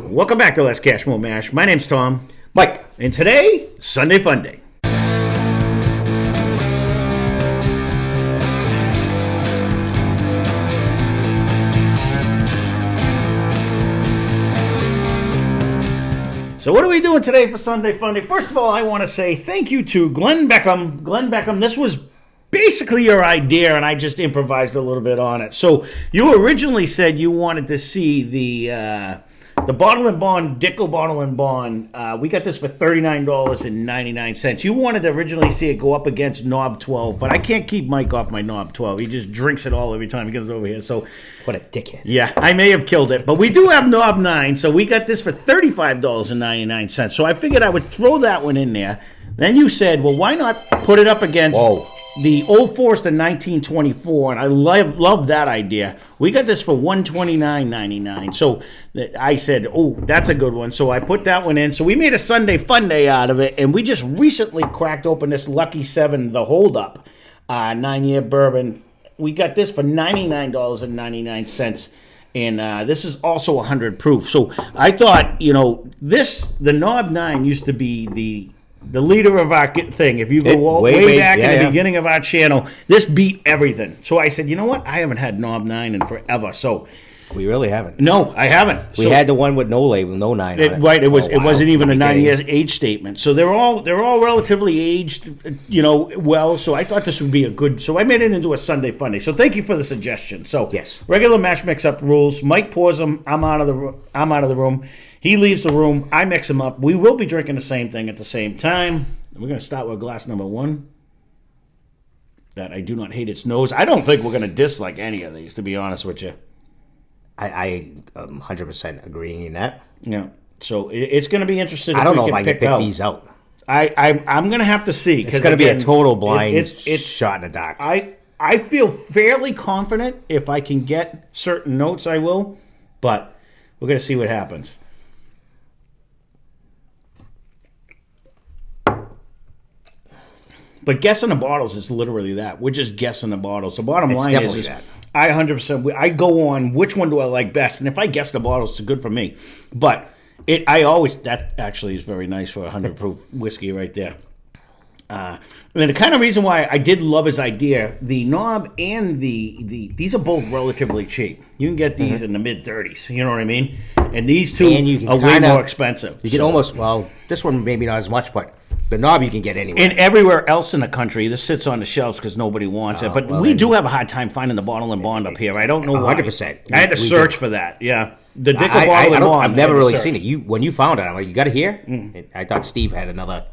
Welcome back to Lesscashmoremash. My name's Tom. Mike. And today, Sunday Funday. So what are we doing today for Sunday Funday? First of all, I want to say thank you to Glenn Beckham. Glenn Beckham, this was basically your idea, and I just improvised a little bit on it. So you originally said you wanted to see the Bottle and Bond, Dickel Bottle and Bond. We got this for $39.99. You wanted to originally see it go up against Knob 12, but I can't keep Mike off my Knob 12. He just drinks it all every time he comes over here. So what a dickhead. Yeah, I may have killed it, but we do have Knob 9, so we got this for $35.99. So I figured I would throw that one in there. Then you said, well, why not put it up against the Old Forester 1924, and I love that idea. We got this for $129.99. So I said, oh, that's a good one. So I put that one in. So we made a Sunday Funday out of it, and we just recently cracked open this Lucky Seven The Holdup 9-year bourbon. We got this for $99.99. And this is also 100 proof. So I thought, the Knob 9 used to be the leader of our thing. If you go way back in the beginning of our channel, this beat everything. So I said, you know what? I haven't had Knob 9 in forever. So we really haven't. No, I haven't. We had the one with no label, no 9 on it. Right. It wasn't even a 9-year age statement. So they're all relatively aged, well. So I thought this would be a good. So I made it into a Sunday Funday. So thank you for the suggestion. So yes, regular mash mix up rules. Mike pours them. I'm out of the room. He leaves the room. I mix them up. We will be drinking the same thing at the same time. We're going to start with glass number 1. That I do not hate its nose. I don't think we're going to dislike any of these, to be honest with you. I am 100% agreeing in that. Yeah. So it's going to be interesting. I don't know if I can pick these out. I'm going to have to see. It's going to be a total blind it's shot in the dark. I feel fairly confident if I can get certain notes, I will. But we're going to see what happens. But guessing the bottles is literally that. We're just guessing the bottles. The bottom line is that. I 100%. I go on which one do I like best, and if I guess the bottles, it's good for me. But that actually is very nice for 100 proof whiskey right there. The kind of reason why I did love his idea, the Knob and these are both relatively cheap. You can get these in the mid-30s. You know what I mean? And these two are way more expensive. You can almost this one maybe not as much, but the Knob you can get anywhere. And everywhere else in the country, this sits on the shelves because nobody wants it. But we do have a hard time finding the Bottle and Bond up here. I don't know why. 100%. I had to search for that. Yeah, the Dickel Bottle and Bond. I've never really seen it. When you found it, I'm like, you got it here? I thought Steve had another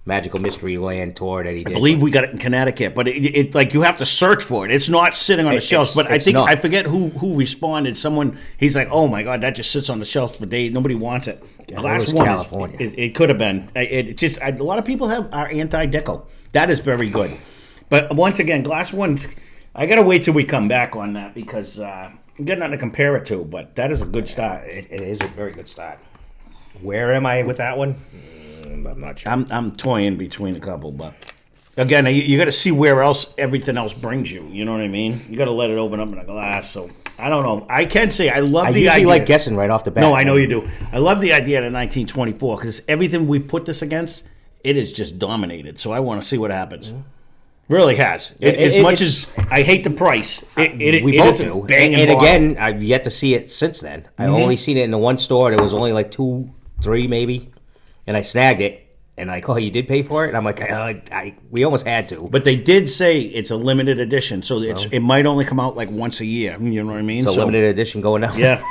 Magical Mystery Land tour that he did. I believe we got it in Connecticut, but it like you have to search for it. It's not sitting on the shelves. But I forget who responded. Someone, he's like, oh my God, that just sits on the shelf for days. Nobody wants it. Glass one, California. It could have been. A lot of people are anti-Dickel. That is very good. But once again, glass one, I got to wait till we come back on that because I'm getting nothing to compare it to. But that is a good start. It is a very good start. Where am I with that one? I'm not sure. I'm toying between a couple, but again, you got to see where else everything else brings you. You know what I mean? You got to let it open up in a glass. So I don't know. I can say I love the idea. I usually like guessing right off the bat. No, I know you do. I love the idea of 1924 because everything we put this against, it is just dominated. So I want to see what happens. Really has. As much as I hate the price, we both do. And again, I've yet to see it since then. I've only seen it in the one store. There was only like 2, 3 maybe. And I snagged it, and like, oh, you did pay for it? And I'm like, we almost had to. But they did say it's a limited edition, so it might only come out like once a year. You know what I mean? It's a limited edition going out. Yeah.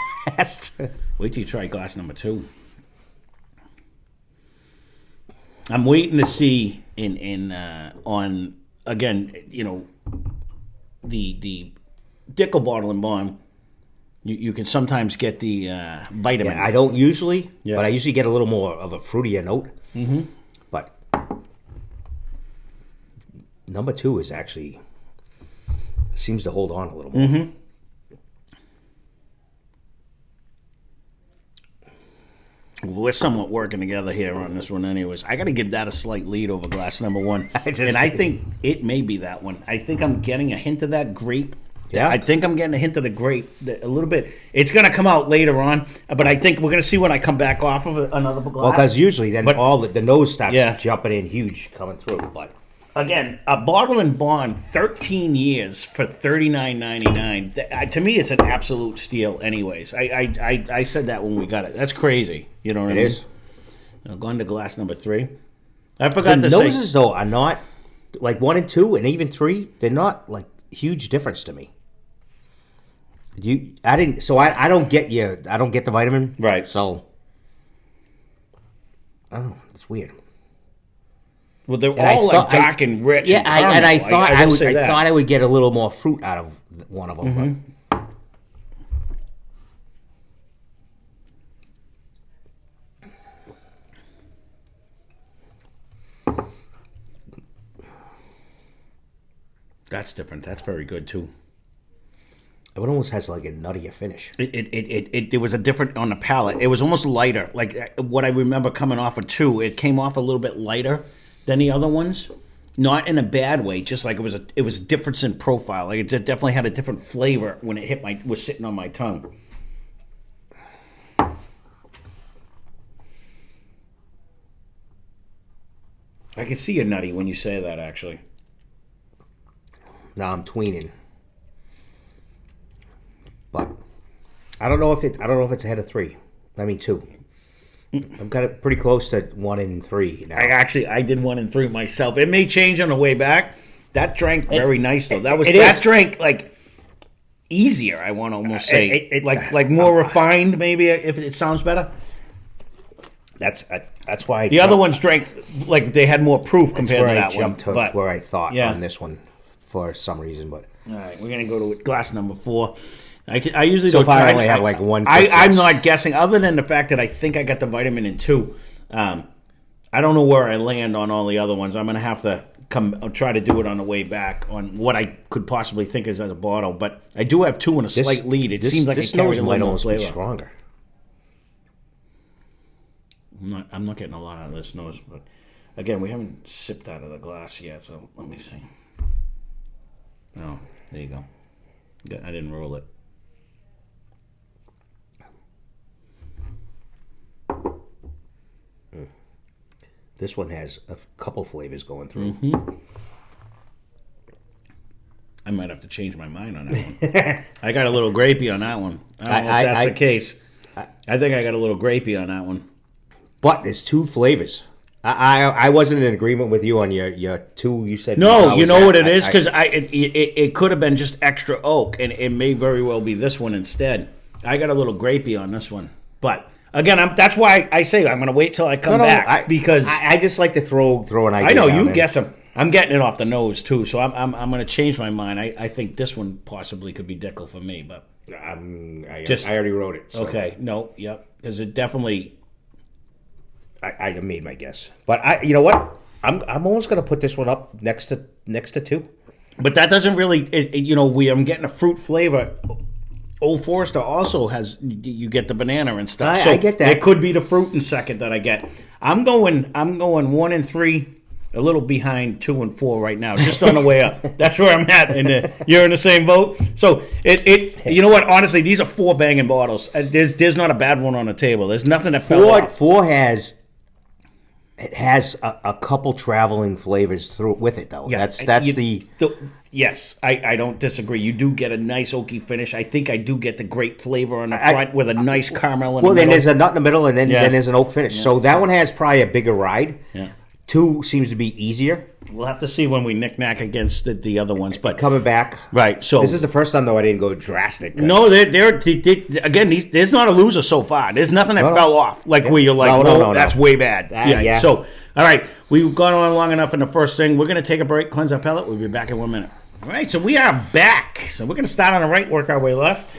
Wait till you try glass number 2. I'm waiting to see on again, the Dickel Bottle and Bond. You can sometimes get the vitamin. Yeah, I don't usually, but I usually get a little more of a fruitier note. But number 2 is actually seems to hold on a little more. We're somewhat working together here on this one anyways. I got to give that a slight lead over glass number 1. And I think it may be that one. I think I'm getting a hint of that grape Yeah. I think I'm getting a hint of the grape a little bit. It's going to come out later on, but I think we're going to see when I come back off of another glass. Well, because usually then all the nose starts Yeah. jumping in huge coming through. But again, a bottle and bond, 13 years for $39.99. To me, it's an absolute steal. Anyways, I said that when we got it. That's crazy. You know what I mean? it is. Now, going to glass number 3. I forgot The to say. noses though are not like 1 and 2 and even 3. They're not like huge difference to me. I didn't. So I don't get you. I don't get the vitamin. Right. So. Oh, it's weird. Well, they're all like dark and rich. Yeah, and I thought I would. I that. thought I would get a little more fruit out of one of them. Mm-hmm. That's different. That's very good too. It almost has like a nuttier finish. It was a different on the palate. It was almost lighter. Like what I remember coming off of 2, it came off a little bit lighter than the other ones. Not in a bad way, just like it was a difference in profile. Like it definitely had a different flavor when it was sitting on my tongue. I can see you're nutty when you say that, actually. Now I'm tweening, but I don't know if it's ahead of 3. I mean 2. I've got it pretty close to 1 and 3 now. I did 1 and 3 myself. It may change on the way back. That drank very nice though. That is. drank like easier. I want to almost say like more refined. Maybe if it sounds better. That's why The other ones drank like they had more proof compared to that one. But where I thought Yeah. on this one for some reason, but All right, we're gonna go to glass number 4. I usually so don't far try. I only have like one. I'm not guessing, other than the fact that I think I got the vitamin in 2. I don't know where I land on all the other ones. I'm gonna have to try to do it on the way back on what I could possibly think is as a bottle. But I do have 2 in a slight lead. It seems like this it carries nose a might little more almost be flavor. stronger. I'm not getting a lot out of this nose, but again, we haven't sipped out of the glass yet. So let me see. Oh, there you go. I didn't roll it. This one has a couple flavors going through. Mm-hmm. I might have to change my mind on that one. I got a little grapey on that one. I don't know if that's the case. I think I got a little grapey on that one. But there's 2 flavors. I wasn't in agreement with you on your 2. You said no. You know what it is, because it could have been just extra oak, and it may very well be this one instead. I got a little grapey on this one, but again, that's why I say I'm going to wait till I come back because I just like to throw an idea. I know down you in. guess them. I'm getting it off the nose too, so I'm going to change my mind. I think this one possibly could be Dickel for me, but I already wrote it. So. Okay, no, yep, because it definitely. I made my guess, but you know what? I'm almost going to put this one up next to 2. But that doesn't really, I'm getting a fruit flavor. Old Forester also has, you get the banana and stuff. I get that. It could be the fruit in second that I get. I'm going 1 and 3, a little behind 2 and 4 right now, just on the way up. That's where I'm at. And you're in the same boat. So you know what? Honestly, these are 4 banging bottles. There's not a bad one on the table. There's nothing that fell off. 4 has a couple traveling flavors through with it though. Yeah, Yes, I don't disagree. You do get a nice oaky finish. I think I do get the grape flavor on the front with a nice caramel in the middle. Well, then there's a nut in the middle, and then there's an oak finish. Yeah. So that one has probably a bigger ride. Yeah. 2 seems to be easier. We'll have to see when we knick-knack against the other ones. But coming back. Right, so... This is the first time, though, I didn't go drastic. No, again, there's not a loser so far. There's nothing that fell off. Where you're like, that's way bad. Yeah. So, all right, we've gone on long enough in the first thing. We're going to take a break, cleanse our palate. We'll be back in 1 minute. All right, so we are back. So we're going to start on the right, work our way left.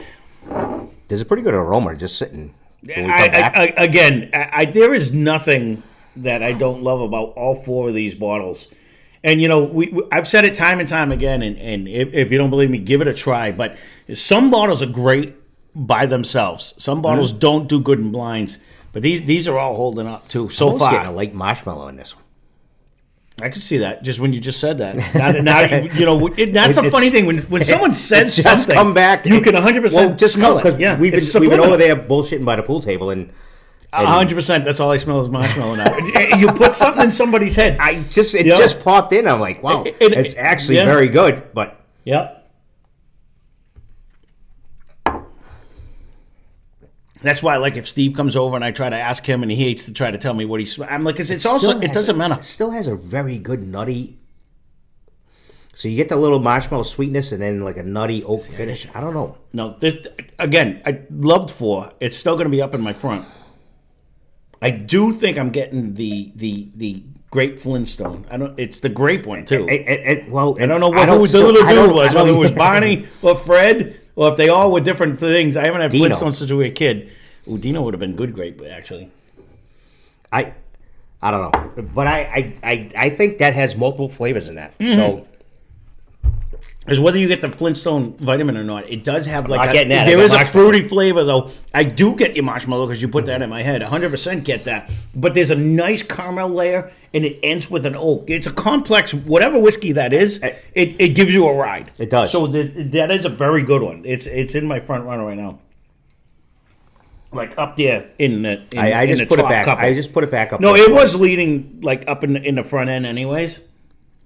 There's a pretty good aroma just sitting. Again, there is nothing that I don't love about all 4 of these bottles. And, I've said it time and time again, and if you don't believe me, give it a try. But some bottles are great by themselves. Some bottles don't do good in blinds. But these are all holding up, too, so far. Getting a light marshmallow in this one. I could see that just when you just said that. Now you know, that's the funny thing. When someone says just something, come back. you can 100% just smell because it. we've been over there bullshitting by the pool table and 100%. That's all I smell is marshmallow now. You put something in somebody's head. It just popped in. I'm like, wow, it's actually very good. But yeah. That's why, like, if Steve comes over and I try to ask him and he hates to try to tell me what he smells, I'm like, it doesn't matter. It still has a very good nutty. So you get the little marshmallow sweetness and then like a nutty oak finish. I don't know. No, again, I loved 4. It's still going to be up in my front. I do think I'm getting the grape Flintstone. It's the grape one too. Well, I don't know who the little dude was. Whether it was Barney or Fred. Well, if they all were different things, I haven't had Dino. Flintstones since we were a kid. Ooh, Dino would have been good grape, actually. I don't know, but I think that has multiple flavors in that. Mm-hmm. So, because whether you get the Flintstone vitamin or not, it does have like getting that. There is a fruity flavor though. I do get your marshmallow because you put that in my head. 100% get that. But there's a nice caramel layer, and it ends with an oak. It's a complex, whatever whiskey that is. It gives you a ride. It does. So that is a very good one. It's in my front runner right now. Like up there I just put it back. Couple. I just put it back up. No, it was leading like up in the front end, anyways.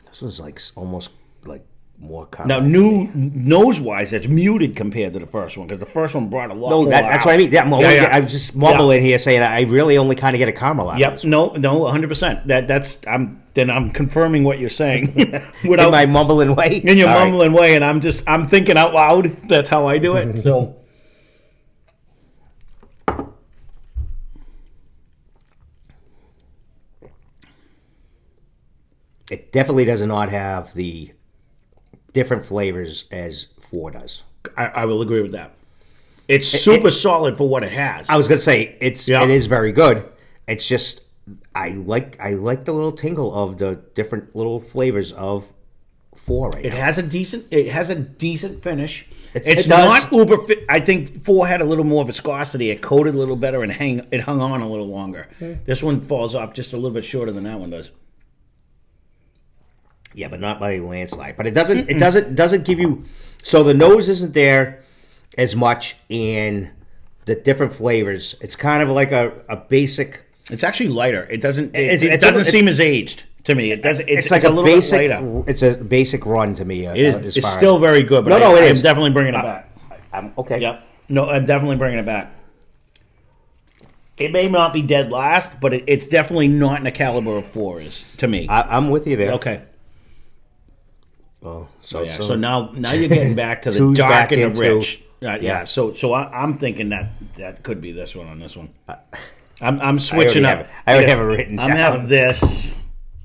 This was like almost like more now, nose wise, that's muted compared to the first one because the first one brought a lot. No, that's what I mean. Yeah, I was just mumbling here saying I really only kind of get a caramel out. Yep. No, 100%. I'm confirming what you're saying without in my mumbling way. In your mumbling way, and I'm thinking out loud. That's how I do it. So. It definitely does not have the different flavors as 4 does. I will agree with that. It's super solid for what it has. I was gonna say it is very good. It's just I like the little tingle of the different little flavors of 4 right now. It has a decent finish. It's not uber. I think 4 had a little more viscosity. It coated a little better and it hung on a little longer. This one falls off just a little bit shorter than that one does. Yeah, but not by a landslide. But it doesn't give you. So the nose isn't there as much in the different flavors. It's kind of like a basic. It's actually lighter. It doesn't seem as aged to me. It doesn't. It's like a little basic. bit lighter. It's a basic run to me. It is. It's still very good. But it is. I'm definitely bringing it back. I'm okay. Yep. No, I'm definitely bringing it back. It may not be dead last, but it's definitely not in the caliber of 4 is to me. I'm with you there. Okay. Oh, so now you're getting back to the dark and the rich. So I'm thinking that could be this one on this one. I'm switching up. I already have it written down. I'm having this.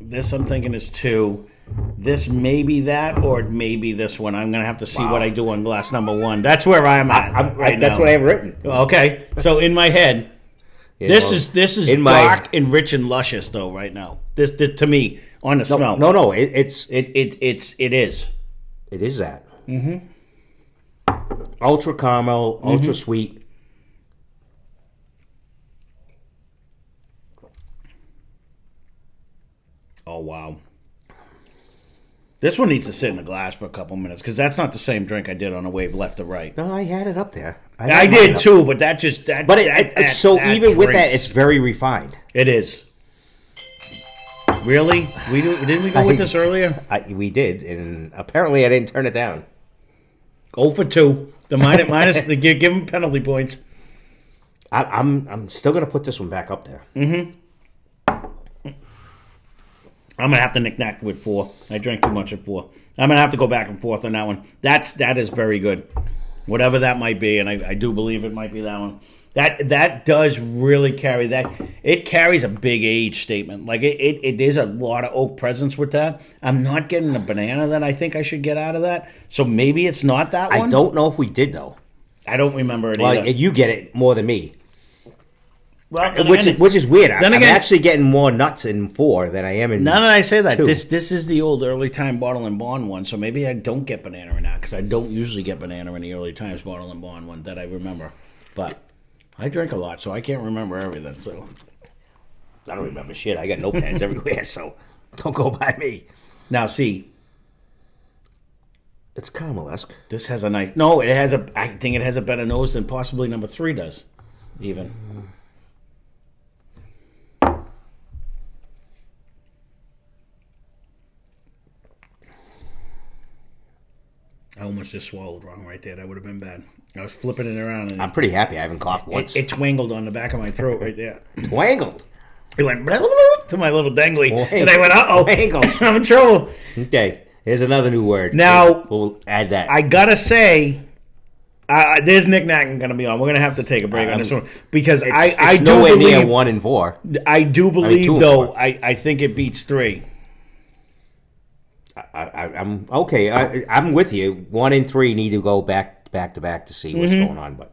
This I'm thinking is 2. This may be that, or it may be this one. I'm gonna have to see what I do on glass number 1. That's where I'm at right now. That's what I have written. Okay, so in my head, this is dark and rich and luscious though. Right now, this to me. On the smell. No. It is. It is that. Mm-hmm. Ultra caramel, ultra sweet. Oh, wow. This one needs to sit in the glass for a couple minutes because that's not the same drink I did on a wave left to right. No, I had it up there. I did too, but that just... Even with that, it's very refined. It is. Really? Didn't we go with this earlier? We did, and apparently I didn't turn it down. 0 for 2. The minus give them penalty points. I'm still gonna put this one back up there. Mm-hmm. I'm gonna have to knick-knack with 4. I drank too much at 4. I'm gonna have to go back and forth on that one. That is very good, whatever that might be, and I do believe it might be that one. That does really carry that. It carries a big age statement. Like it is a lot of oak presence with that. I'm not getting the banana that I think I should get out of that. So maybe it's not that one. I don't know if we did though. I don't remember it either. You get it more than me. Well, which is weird. I'm actually getting more nuts in 4 than I am in. Now that I say that, 2. this is the old early time bottle and bond one. So maybe I don't get banana in that because I don't usually get banana in the early times bottle and bond one that I remember. But I drink a lot, so I can't remember everything. So I don't remember shit. I got notepads everywhere. So Don't go by me. Now, see, It's caramel-esque. this has a nice... No, it has a... I think it has a better nose than possibly number 3 does, even. I almost just swallowed wrong right there. That would have been bad. I was flipping it around, and I'm pretty happy I haven't coughed once. it twangled on the back of my throat right there. Twangled. It went to my little dangly, and I went, uh-oh, Twangled. I'm in trouble. Okay, here's another new word. Now, we'll add that. I gotta say, there's knick-knacking going to be on. We're going to have to take a break on this one, because I it's do nowhere believe... near 1 and 4. I do believe, 2 and though, 4. I think it beats 3. I'm okay. I'm with you. 1 and 3 need to go back to back to see what's going on. But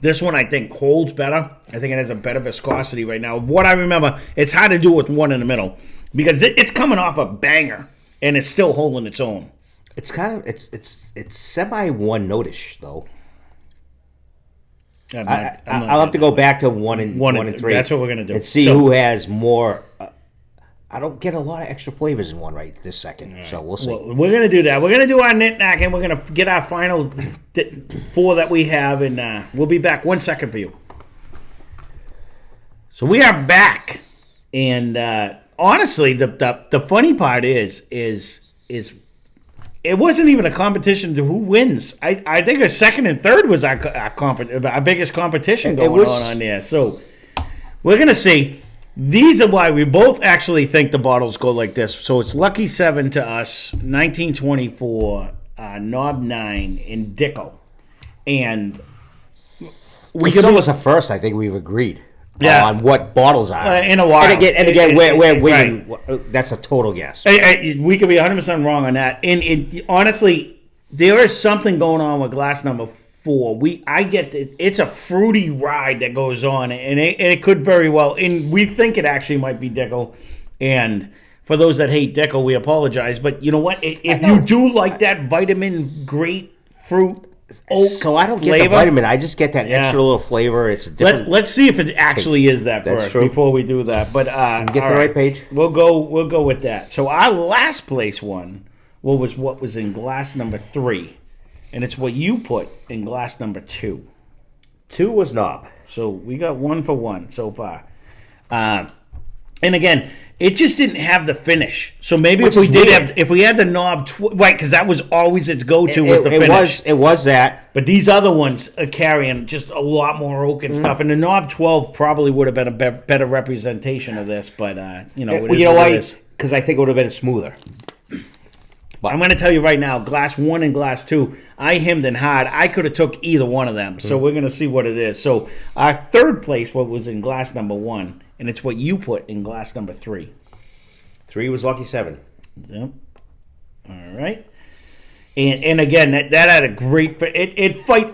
This one, I think, holds better. I think it has a better viscosity right now. What I remember, it's hard to do with one in the middle, because it's coming off a banger, and it's still holding its own. it's kind of it's semi one notish though. I'll have to go back to 1 and 3. That's what we're gonna do. And see who has more. I don't get a lot of extra flavors in one right this second, so we'll see. Well, we're gonna do that. We're gonna do our knick-knack, and we're gonna get our final 4 that we have, and we'll be back 1 second for you. So we are back, and honestly, the funny part is it wasn't even a competition to who wins. I think a second and third was our biggest competition going on there. So we're gonna see. These are why we both actually think the bottles go like this. So it's Lucky 7 to us, 1924, Knob 9, and Dickel. And we still was a first. I think we've agreed on what bottles are in a while. And again, we're winning. Right. That's a total guess. We could be 100% wrong on that. And honestly, there is something going on with glass number 4. I get it's a fruity ride that goes on, and it could very well. And we think it actually might be Dickel. And for those that hate Dickel, we apologize. But you know what? If you do like that vitamin grapefruit oak so I don't get flavor, the vitamin. I just get that extra little flavor. It's a different. Let's see if it actually is that That's first true. before we do that. But get the right page. We'll go with that. So our last place one was what was in glass number 3. And it's what you put in glass number 2. 2 was Knob. So we got 1 for 1 so far. And again, it just didn't have the finish. So maybe if we had the Knob, right, because that was always its go-to was the finish. It was that. But these other ones are carrying just a lot more oak and stuff. And the Knob 12 probably would have been a better representation of this. But, you know why? Because I think it would have been smoother. I'm going to tell you right now, glass 1 and glass 2, I hemmed and hawed. I could have took either one of them. So we're going to see what it is. So our third place, what was in glass number 1, and it's what you put in glass number 3. 3 was Lucky 7. Yep. All right. And again, that had a great...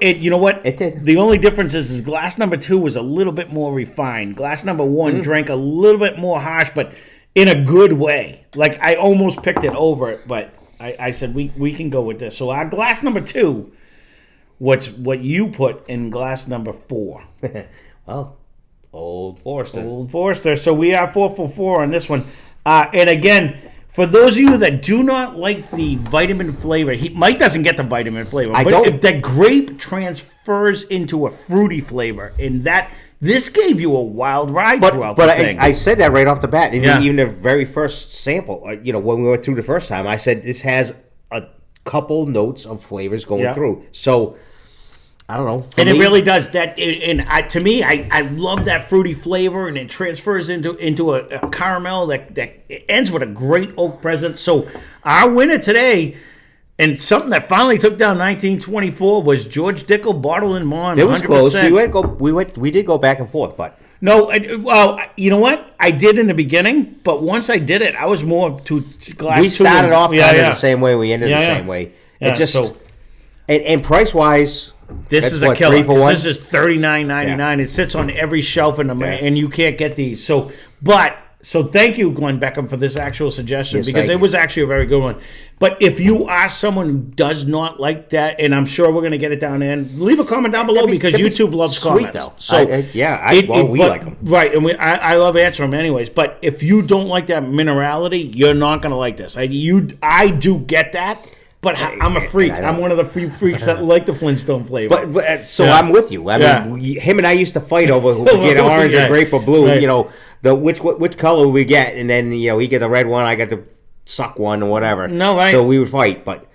You know what? It did. The only difference is glass number 2 was a little bit more refined. Glass number 1 drank a little bit more harsh, but in a good way. Like, I almost picked it over it, but... I said we can go with this. So our glass number 2, what you put in glass number 4. Well, Old Forester. So we are 4 for 4 on this one. And again, for those of you that do not like the vitamin flavor, Mike doesn't get the vitamin flavor. The grape transfers into a fruity flavor, and this gave you a wild ride throughout the thing. I said that right off the bat. And even the very first sample, when we went through the first time, I said this has a couple notes of flavors going through. So, I don't know. It really does. To me, I love that fruity flavor, and it transfers into a caramel that ends with a great oak presence. So, our winner today... And something that finally took down 1924 was George Dickel Bottle and Bond. It was 100%. close. We did go back and forth, but no. Well, you know what? I did in the beginning, but once I did it, I was more to glass. We started off the same way. We ended the same way. Yeah, it just and price wise, this is a killer. 3 for 1? This is $39.99. It sits on every shelf in the and you can't get these. So, but So thank you, Glenn Beckham, for this actual suggestion, Yes, because thank it you. was actually a very good one. But if you are someone who does not like that, and I'm sure we're going to get it down there, and leave a comment down below, because YouTube loves sweet, comments. though. So we like them. Right, and I love answering them anyways. But if you don't like that minerality, you're not going to like this. I do get that. But I'm a freak. I'm one of the few freaks that like the Flintstone flavor. But so I'm with you. I mean, him and I used to fight over who would get orange or grape or blue. Right. You know, which color we get, and then he get the red one, I got the suck one or whatever. No, right. So we would fight, but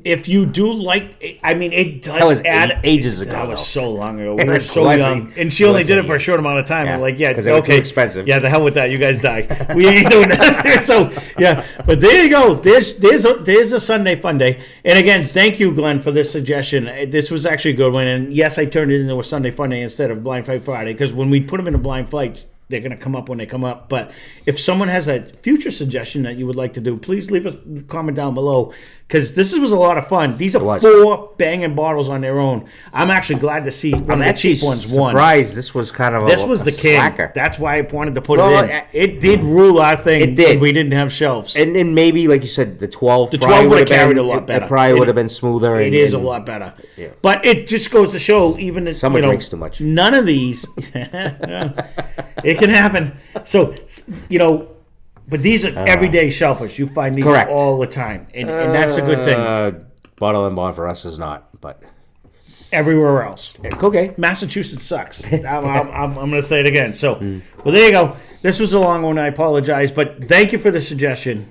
if you do like, I mean, it does that was add ages ago. That was though. so long ago. We were That's so Leslie. young, and she only Leslie did it for a years. short amount of time. Yeah, We're like, yeah, 'cause they were too okay, expensive. Yeah, the hell with that. You guys die. We ain't doing that. So yeah, but there you go. There's a Sunday fun day. And again, thank you, Glenn, for this suggestion. This was actually a good one. And yes, I turned it into a Sunday fun day instead of Blind Fight Friday, because when we put them into blind fights, they're going to come up when they come up. But if someone has a future suggestion that you would like to do, please leave a comment down below, because this was a lot of fun. These are 4 banging bottles on their own. I'm actually glad to see one of the cheap ones won. Surprised this was kind of This was the king. slacker. That's why I wanted to put it in. It did rule our thing. It did. When we didn't have shelves. And then maybe, like you said, the 12. The 12 would have carried a lot better. It probably would have been smoother. It is a lot better. Yeah. But it just goes to show, even if Someone drinks too much. None of these, it can happen. So, but these are everyday shellfish. You find these Correct. all the time. And that's a good thing. Bottle and bond for us is not, but Everywhere else. okay. Massachusetts sucks. I'm going to say it again. So, well, there you go. This was a long one. I apologize. But thank you for the suggestion.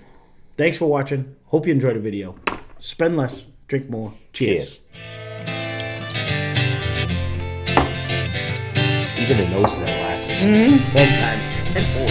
Thanks for watching. Hope you enjoyed the video. Spend less, drink more. Cheers. Even the nose to that glasses 10 times. 10 fold.